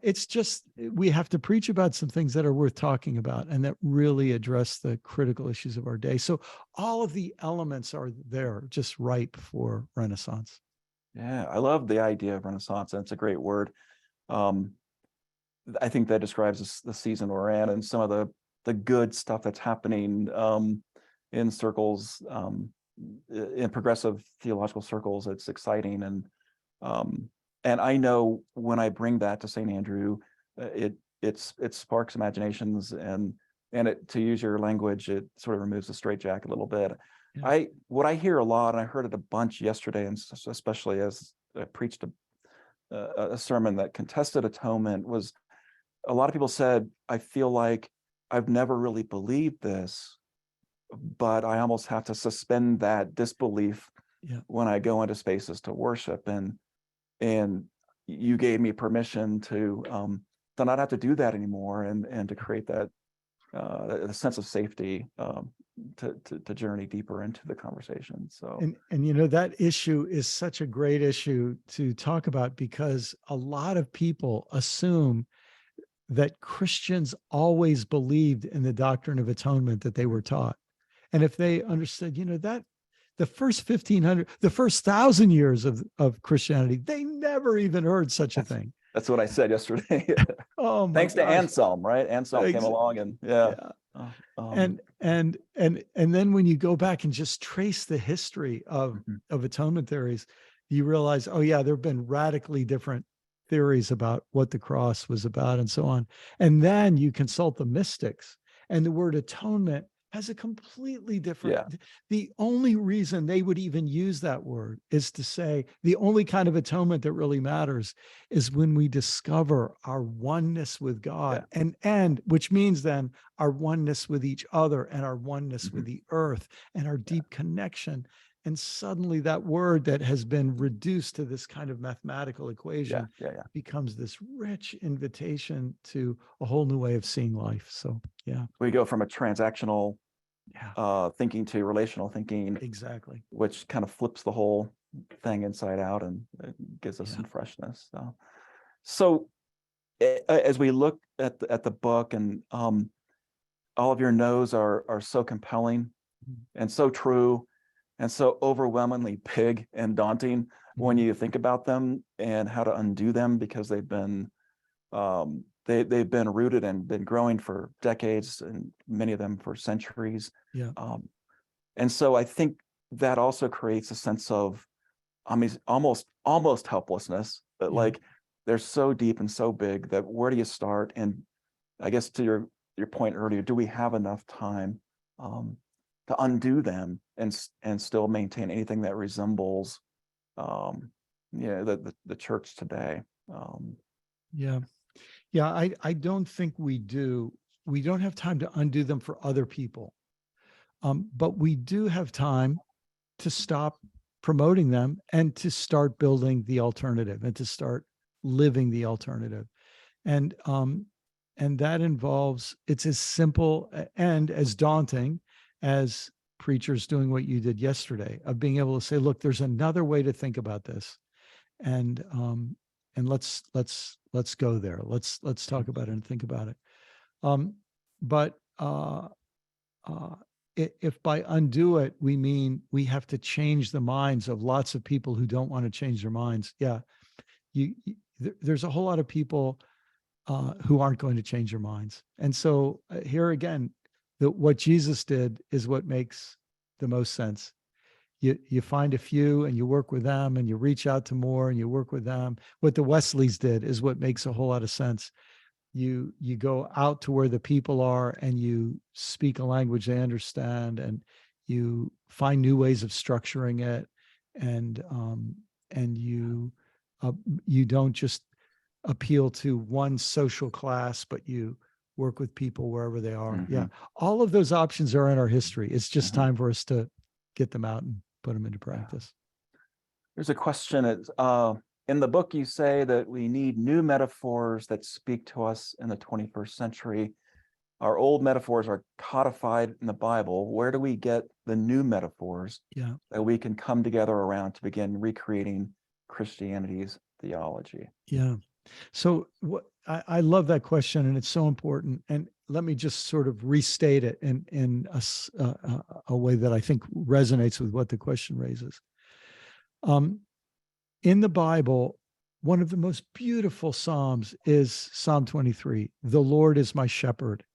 S2: It's just we have to preach about some things that are worth talking about and that really address the critical issues of our day. So all of the elements are there, just ripe for Renaissance.
S1: Yeah. I love the idea of Renaissance, and it's a great word. Um, I think that describes the season we're in and some of the good stuff that's happening in circles, in progressive theological circles. It's exciting, and I know when I bring that to St. Andrew, it sparks imaginations, and it, to use your language, it sort of removes the straitjacket a little bit.
S2: Yeah.
S1: What I hear a lot, and I heard it a bunch yesterday, and especially as I preached a sermon that contested atonement, was a lot of people said, I feel like I've never really believed this, but I almost have to suspend that disbelief
S2: Yeah.
S1: when I go into spaces to worship. And you gave me permission to not have to do that anymore, and to create that the sense of safety, to journey deeper into the conversation. So
S2: And that issue is such a great issue to talk about, because a lot of people assume that Christians always believed in the doctrine of atonement that they were taught. And if they understood, that the first 1,500, the first 1,000 years of Christianity, they never even heard such a thing.
S1: that's what I said yesterday.
S2: Oh my
S1: Thanks to
S2: gosh.
S1: Anselm, right? Anselm came along, and yeah.
S2: Yeah.
S1: Uh,
S2: And then when you go back and just trace the history
S1: mhm.
S2: of atonement theories, you realize, oh yeah, there have been radically different theories about what the cross was about and so on. And then you consult the mystics, and the word atonement has a completely different.
S1: Yeah.
S2: The only reason they would even use that word is to say the only kind of atonement that really matters is when we discover our oneness with God,
S1: Yeah.
S2: and which means then our oneness with each other, and our oneness with
S1: Mhm.
S2: the earth, and our deep connection. And suddenly that word that has been reduced to this kind of mathematical
S1: Yeah.
S2: equation
S1: Yeah. Yeah.
S2: becomes this rich invitation to a whole new way of seeing life. So yeah,
S1: We go from a transactional
S2: yeah,
S1: thinking to relational thinking,
S2: exactly.
S1: which kind of flips the whole thing inside out, and it gives us
S2: Yeah.
S1: some freshness. So as we look at the book, and all of your no's are so compelling and so true, and so overwhelmingly big and daunting when
S2: Mhm.
S1: you think about them and how to undo them, because they've been rooted and been growing for decades, and many of them for centuries.
S2: Yeah.
S1: And so I think that also creates a sense of, I mean, almost helplessness, that
S2: Yeah.
S1: like they're so deep and so big that where do you start? And I guess to your point earlier, do we have enough time um, to undo them and still maintain anything that resembles the church today?
S2: Yeah. Yeah. I don't think we do. We don't have time to undo them for other people. But we do have time to stop promoting them and to start building the alternative and to start living the alternative. And that involves, it's as simple and as daunting as preachers doing what you did yesterday, of being able to say, look, there's another way to think about this. And let's go there. Let's talk about it and think about it. But if by undo it we mean we have to change the minds of lots of people who don't want to change their minds, yeah, there's a whole lot of people who aren't going to change their minds. And so here again, what Jesus did is what makes the most sense. You find a few and you work with them, and you reach out to more and you work with them. What the Wesleys did is what makes a whole lot of sense. You go out to where the people are and you speak a language they understand, and you find new ways of structuring it, and you don't just appeal to one social class, but you work with people wherever they are. Yeah,
S1: Mhm.
S2: all of those options are in our history. It's just
S1: Mhm.
S2: time for us to get them out and put them into
S1: Yeah.
S2: practice.
S1: There's a question. It's, in the book, you say that we need new metaphors that speak to us in the 21st century. Our old metaphors are codified in the Bible. Where do we get the new metaphors
S2: Yeah.
S1: that we can come together around to begin recreating Christianity's theology?
S2: Yeah. So what I love that question, and it's so important. And let me just sort of restate it in a way that I think resonates with what the question raises. Um, in the Bible, one of the most beautiful Psalms is Psalm 23. The Lord is my shepherd.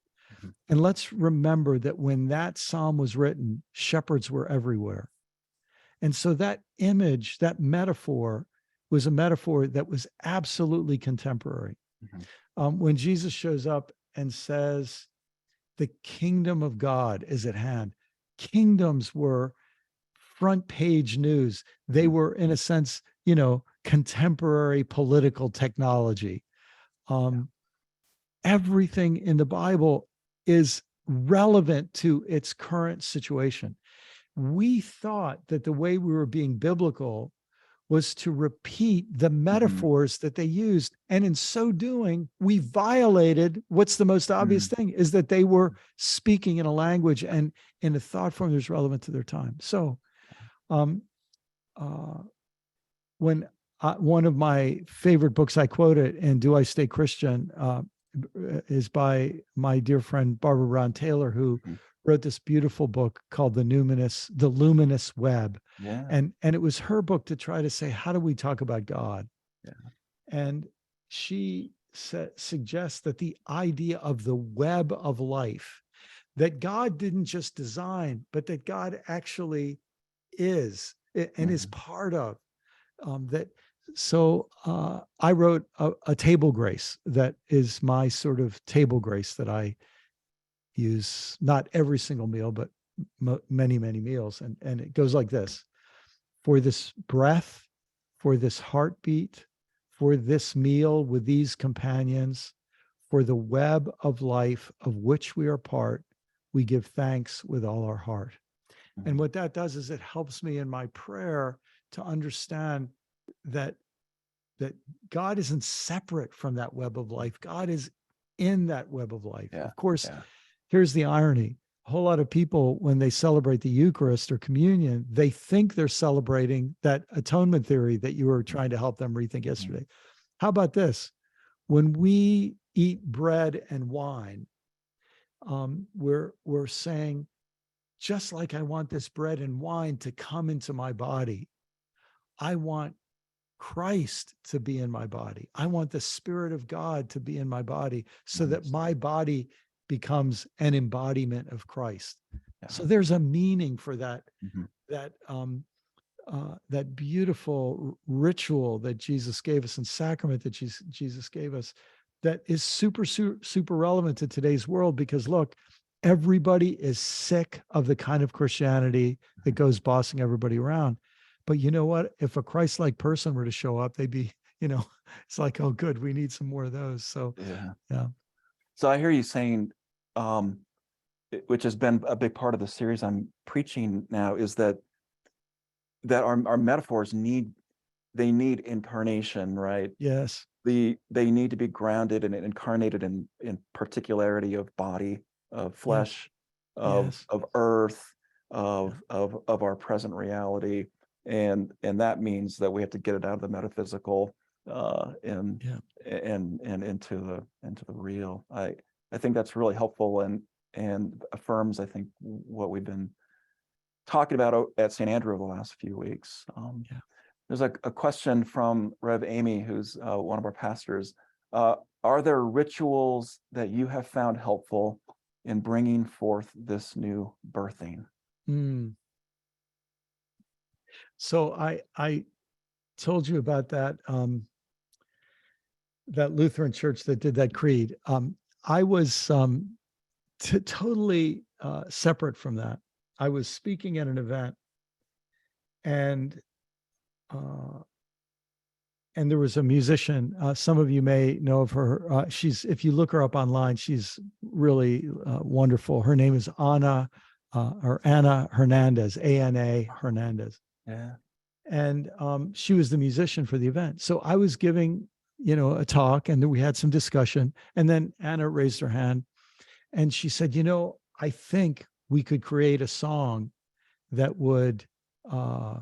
S1: Mhm.
S2: And let's remember that when that Psalm was written, shepherds were everywhere. And so that image, that metaphor, was a metaphor that was absolutely contemporary.
S1: Mhm.
S2: When Jesus shows up and says, the kingdom of God is at hand, kingdoms were front page news. They
S1: Mhm.
S2: were, in a sense, contemporary political technology. Um, Everything in the Bible is relevant to its current situation. We thought that the way we were being biblical was to repeat the
S1: Mhm.
S2: metaphors that they used. And in so doing, we violated what's the most obvious
S1: Mhm.
S2: thing, is that they were speaking in a language and in a thought form that's relevant to their time. So um, uh, when one of my favorite books I quoted in Do I Stay Christian is by my dear friend Barbara Brown Taylor, who
S1: Mhm.
S2: wrote this beautiful book called The Luminous Web.
S1: Yeah.
S2: And it was her book to try to say, how do we talk about God?
S1: Yeah.
S2: And she suggests that the idea of the web of life, that God didn't just design, but that God actually is and is
S1: Mhm.
S2: part of that. So I wrote a table grace that is my sort of table grace that I use not every single meal, but many, many meals. And it goes like this: for this breath, for this heartbeat, for this meal with these companions, for the web of life of which we are part, we give thanks with all our heart. And
S1: Mhm.
S2: what that does is it helps me in my prayer to understand that that God isn't separate from that web of life. God is in that web of life.
S1: Yeah.
S2: Of course,
S1: Yeah.
S2: here's the irony. A whole lot of people, when they celebrate the Eucharist or communion, they think they're celebrating that atonement theory that you were trying to help them rethink
S1: Mhm.
S2: yesterday. How about this? When we eat bread and wine, we're saying, just like I want this bread and wine to come into my body, I want Christ to be in my body. I want the Spirit of God to be in my body so that
S1: Nice.
S2: my body becomes an embodiment of Christ.
S1: Yeah.
S2: So there's a meaning for that
S1: Mhm.
S2: that that beautiful ritual that Jesus gave us and sacrament that Jesus gave us that is super relevant to today's world, because look, everybody is sick of the kind of Christianity that goes bossing everybody around. But you know what? If a Christ-like person were to show up, they'd be, it's like, oh, good, we need some more of those. So,
S1: Yeah.
S2: yeah,
S1: So I hear you saying, um, which has been a big part of the series I'm preaching now, is that our metaphors need incarnation, right?
S2: yes,
S1: They need to be grounded and incarnated in particularity of body, of
S2: yes,
S1: flesh, of
S2: yes,
S1: earth,
S2: yeah,
S1: of our present reality, and that means that we have to get it out of the metaphysical, and
S2: yeah,
S1: into the real. I think that's really helpful and affirms, I think, what we've been talking about at St. Andrew over the last few weeks.
S2: yeah.
S1: There's a question from Rev Amy, who's one of our pastors. Uh, are there rituals that you have found helpful in bringing forth this new birthing?
S2: Mm. So I told you about that Lutheran church that did that creed. I was totally separate from that. I was speaking at an event, and uh, and there was a musician. Some of you may know of her. If you look her up online, she's really wonderful. Her name is Anna Hernandez, ANA Hernandez.
S1: Yeah.
S2: And she was the musician for the event. So I was giving, a talk, and then we had some discussion. And then Anna raised her hand, and she said, I think we could create a song that would uh,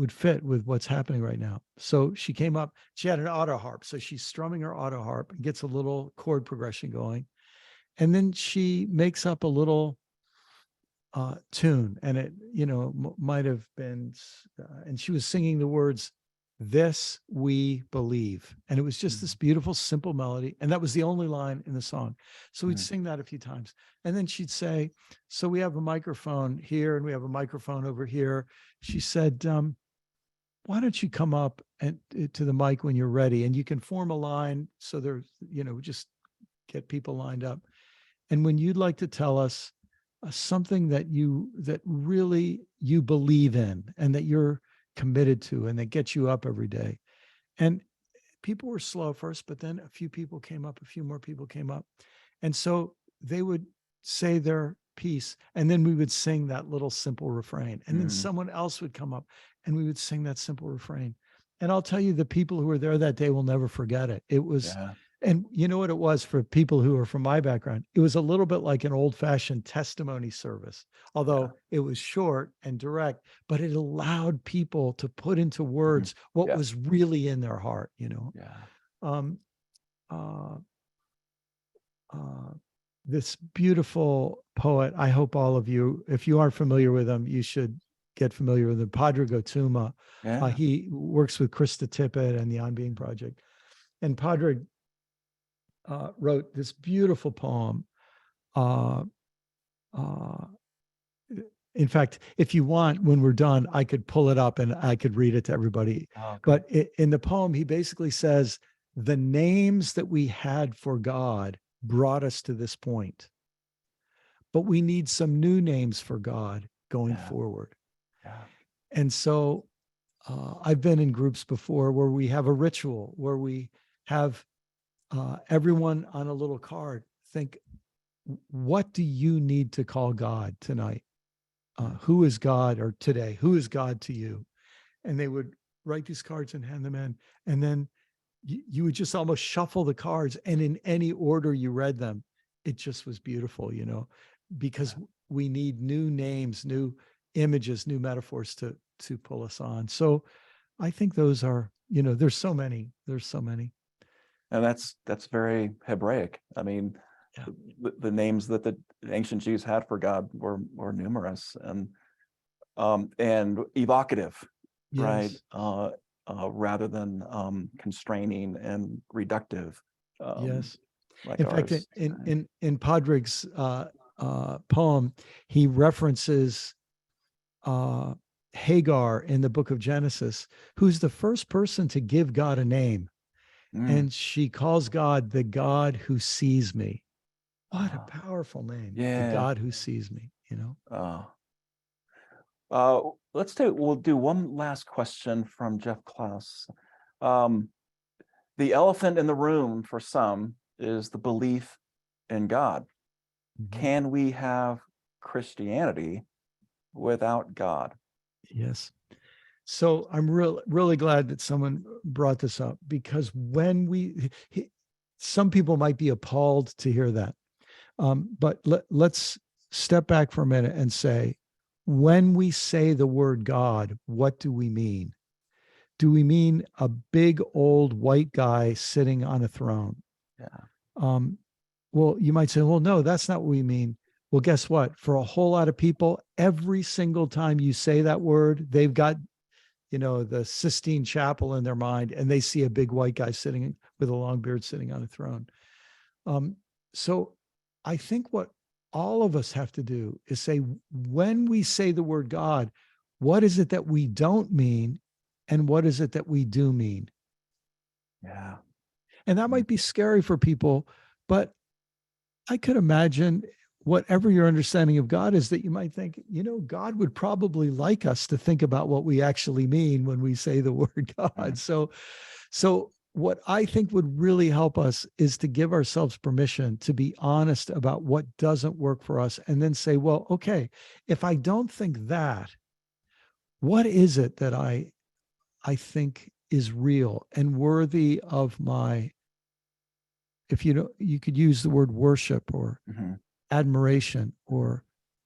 S2: fit with what's happening right now. So she came up, she had an auto harp. So she's strumming her auto harp and gets a little chord progression going. And then she makes up a little tune, and it, might have been, and she was singing the words, "This we believe." And it was just this beautiful, simple melody. And that was the only line in the song. So we'd sing that a few times. And then she'd say, "So we have a microphone here and we have a microphone over here." She said, "Why don't you come up and to the mic when you're ready, and you can form a line." So there's, just get people lined up. "And when you'd like to tell us something that really you believe in and that you're committed to and that gets you up every day." And people were slow first, but then a few more people came up. And so they would say their piece, and then we would sing that little simple refrain. And then someone else would come up and we would sing that simple refrain. And I'll tell you, the people who were there that day will never forget it. It was, and you know what it was for people who are from my background? It was a little bit like an old-fashioned testimony service, although it was short and direct, but it allowed people to put into words what was really in their heart, Um, uh, uh, this beautiful poet, I hope all of you, if you aren't familiar with him, you should get familiar with him, Padre Gotuma. He works with Krista Tippett and the On Being Project. And Padre wrote this beautiful poem. In fact, if you want, when we're done, I could pull it up and I could read it to everybody. But in the poem, he basically says, the names that we had for God brought us to this point, but we need some new names for God going forward. And so I've been in groups before where we have a ritual where we have everyone on a little card think, what do you need to call God tonight? Who is God, or today? Who is God to you? And they would write these cards and hand them in. And then you would just almost shuffle the cards. And in any order you read them, it just was beautiful, because we need new names, new images, new metaphors to pull us on. So I think those are, there's so many.
S1: And that's very Hebraic. I mean, the names that the ancient Jews had for God were numerous and evocative, right? Rather than constraining and reductive. Like
S2: in fact,
S1: ours.
S2: in Padraig's poem, he references Hagar in the book of Genesis, who's the first person to give God a name. And she calls God the God who sees me. What a powerful name. The God who sees me,
S1: We'll do one last question from Jeff Klaus. The elephant in the room for some is the belief in God. Can we have Christianity without God?
S2: Yes. So I'm really glad that someone brought this up, because some people might be appalled to hear that. But let's step back for a minute and say, when we say the word God, what do we mean? Do we mean a big old white guy sitting on a throne? Well, you might say, well, no, that's not what we mean. Well, guess what? For a whole lot of people, every single time you say that word, they've got, the Sistine Chapel in their mind, and they see a big white guy sitting with a long beard sitting on a throne. So I think what all of us have to do is say, when we say the word God, what is it that we don't mean? And what is it that we do mean? And that might be scary for people, but I could imagine whatever your understanding of God is, that you might think, God would probably like us to think about what we actually mean when we say the word God. So what I think would really help us is to give ourselves permission to be honest about what doesn't work for us, and then say, well, okay, if I don't think that, what is it that I think is real and worthy of my, if you could use the word worship or
S1: Mhm.
S2: admiration or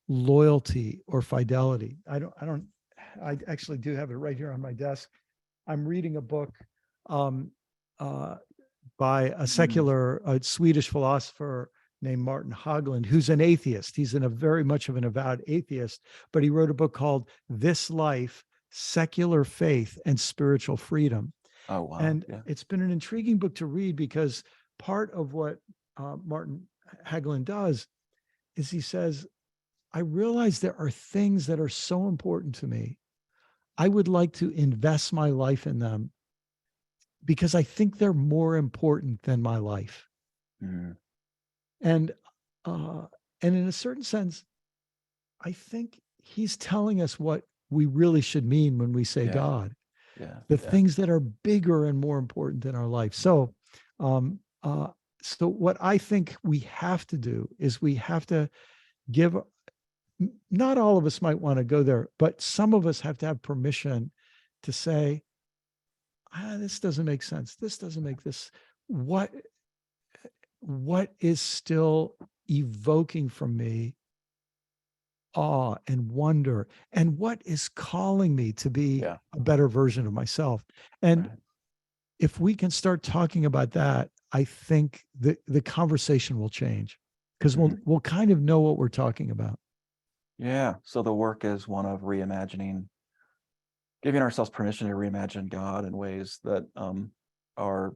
S2: loyalty or fidelity. I actually do have it right here on my desk. I'm reading a book um, uh, by
S1: Mm.
S2: a Swedish philosopher named Martin Haglund, who's an atheist. He's a very much of an avowed atheist, but he wrote a book called This Life, Secular Faith and Spiritual Freedom.
S1: Oh, wow.
S2: And
S1: Yeah.
S2: it's been an intriguing book to read, because part of what Martin Haglund does is he says, I realize there are things that are so important to me. I would like to invest my life in them because I think they're more important than my life.
S1: Mhm.
S2: And uh, and in a certain sense, I think he's telling us what we really should mean when we say
S1: Yeah.
S2: God,
S1: Yeah.
S2: the
S1: Yeah.
S2: things that are bigger and more important than our life. Um, uh, so what I think we have to do is we have to give. Not all of us might want to go there, but some of us have to have permission to say, this doesn't make sense. This doesn't make this. What what is still evoking from me awe and wonder, and what is calling me to be
S1: Yeah.
S2: a better version of myself? And
S1: Right.
S2: if we can start talking about that, I think the conversation will change, because
S1: Mhm.
S2: we'll kind of know what we're talking about.
S1: Yeah. So the work is one of reimagining, giving ourselves permission to reimagine God in ways that are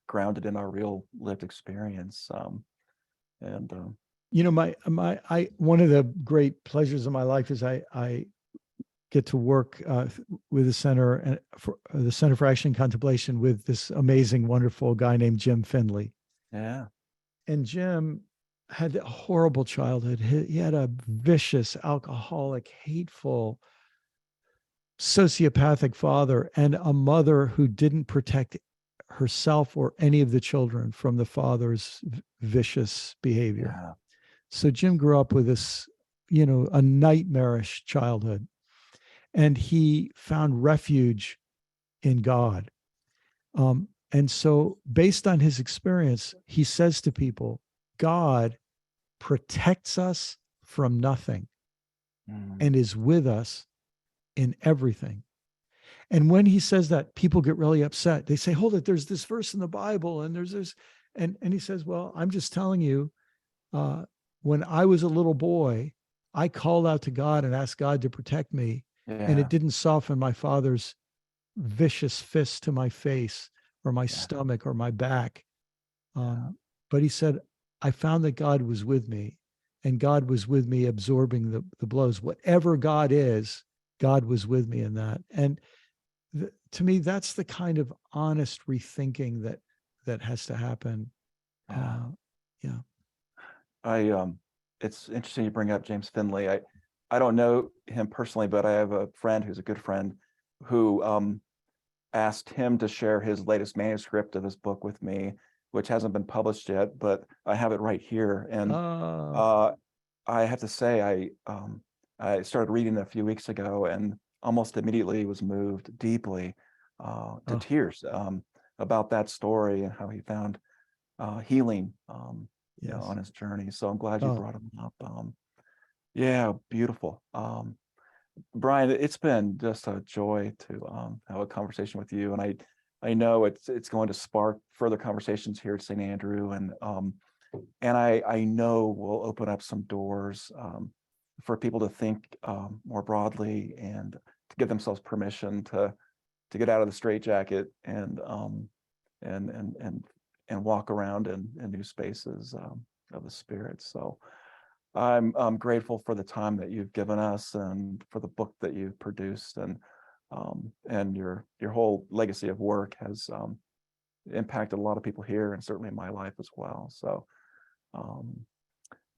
S1: grounded in our real lived experience. And
S2: I one of the great pleasures of my life is I get to work with the center, and for the Center for Action and Contemplation, with this amazing, wonderful guy named Jim Finley.
S1: yeah.
S2: And Jim had a horrible childhood. He had a vicious, alcoholic, hateful, sociopathic father, and a mother who didn't protect herself or any of the children from the father's vicious behavior.
S1: Yeah.
S2: So Jim grew up with this, a nightmarish childhood, and he found refuge in God. And so, based on his experience, he says to people, God protects us from nothing
S1: Mm.
S2: and is with us in everything. And when he says that, people get really upset. They say, hold it, there's this verse in the Bible, and there's this. And he says, well, I'm just telling you, uh, when I was a little boy, I called out to God and asked God to protect me. And it
S1: Yeah.
S2: didn't soften my father's vicious fist to my face or my
S1: Yeah.
S2: stomach or my back.
S1: Yeah.
S2: But he said, I found that God was with me, and God was with me absorbing the blows. Whatever God is, God was with me in that. And to me, that's the kind of honest rethinking that has to happen.
S1: Yeah.
S2: Uh, yeah.
S1: I it's interesting you bring up James Finley. I don't know him personally, but I have a friend who's a good friend who asked him to share his latest manuscript of his book with me, which hasn't been published yet, but I have it right here. And
S2: Uh,
S1: uh, I have to say, I started reading it a few weeks ago and almost immediately was moved deeply to
S2: oh,
S1: tears about that story and how he found healing,
S2: yes.
S1: on his journey. So I'm glad you
S2: Oh,
S1: brought him up. Yeah, beautiful. Brian, it's been just a joy to have a conversation with you, and I know it's going to spark further conversations here at St. Andrew, and I know will open up some doors for people to think more broadly and to give themselves permission to get out of the straitjacket and and and and walk around in new spaces of the spirit. So I'm grateful for the time that you've given us and for the book that you've produced and your whole legacy of work has impacted a lot of people here and certainly in my life as well. So um,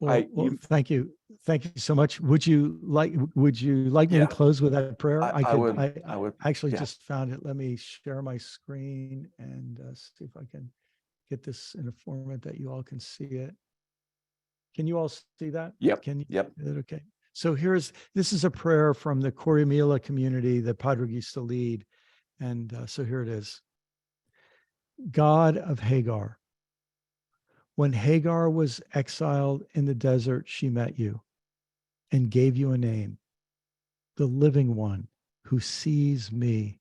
S1: You,
S2: Thank you. Thank you so much. Would you like me to
S1: yeah,
S2: close with that prayer?
S1: I would,
S2: I
S1: I would,
S2: actually
S1: yeah.
S2: just found it. Let me share my screen and see if I can get this in a format that you all can see it. Can you all see that?
S1: Yep,
S2: Can you?
S1: yep.
S2: Okay. So this is a prayer from the Corrymeela community that Padraig used to lead. And so here it is. God of Hagar, when Hagar was exiled in the desert, she met you and gave you a name, the living one who sees me.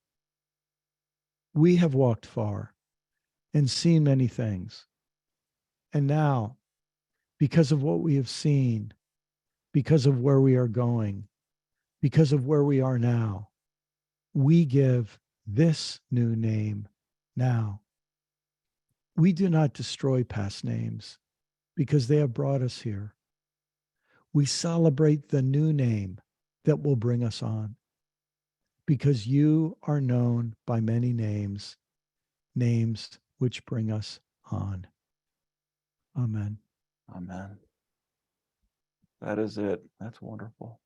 S2: We have walked far and seen many things. And now, because of what we have seen, because of where we are going, because of where we are now, we give this new name now. We do not destroy past names because they have brought us here. We celebrate the new name that will bring us on because you are known by many names, names which bring us on. Amen.
S1: Amen. That is it. That's wonderful.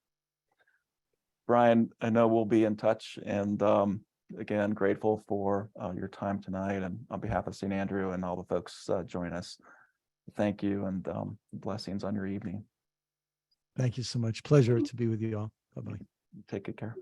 S1: Brian, I know we'll be in touch, and again, grateful for your time tonight, and on behalf of St. Andrew and all the folks joining us, thank you, and blessings on your evening.
S2: Thank you so much. Pleasure to be with you all. Bye-bye.
S1: Take good care.